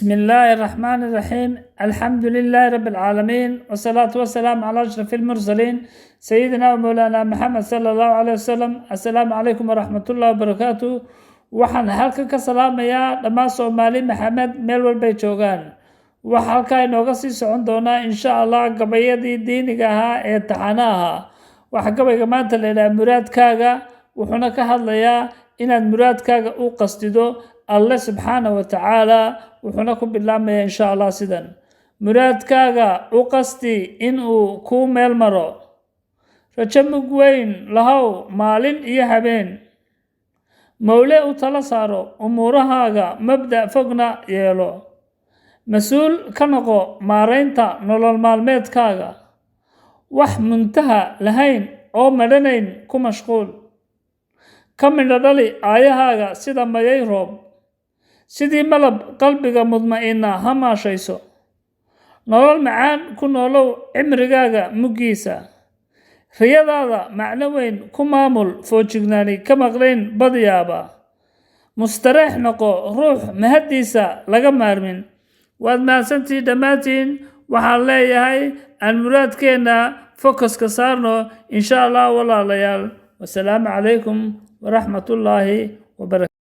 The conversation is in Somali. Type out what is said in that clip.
بسم الله الرحمن الرحيم. الحمد لله رب العالمين، والصلاة والسلام على أشرف المرسلين سيدنا ومولانا محمد صلى الله عليه وسلم. السلام عليكم ورحمة الله وبركاته. waxaan halka ka salaamayaa dhammaan Soomaali Maxamed meel walba ay joogaan. waxa halka inooga sii socon doona insha Allah gabayadii diiniga ahaa ee taxanaha. waxa gabayga maanta leeyahay muraadkaaga wuxuuna ka hadlayaa inaad muraadkaaga u qastido Allah subhanahu wa ta'ala. wuxuuna ku bilaabmaya insha Allah sidan: muraadkaaga u qasti inuu ku meel maro, rajo mug weyn lahow maalin iyo habeen, mawle u tala saaro umuurahaaga, mabda fogna yeelo, mas-uul ka noqo maareynta nolol maalmeedkaaga, wax muntaha lahayn oo madhanayn ku mashquul, ka midho dhali aayahaaga sida mayay roob, sidii malab qalbiga mudma'ina ha maashayso, nolol macaan ku noolow cimrigaaga muggiisa, riyadaada macno weyn ku maamul, foojignaani ka maqlayn badyaaba, mustareex noqo ruux mahadiisa laga maarmin. waad mahadsantihiin dhammaantiin. waxaan leeyahay aan muraadkeenna focuska saarno insha Allah walaalayaal. wasalaamu calaykum waraxmatullaahi wabarakatu.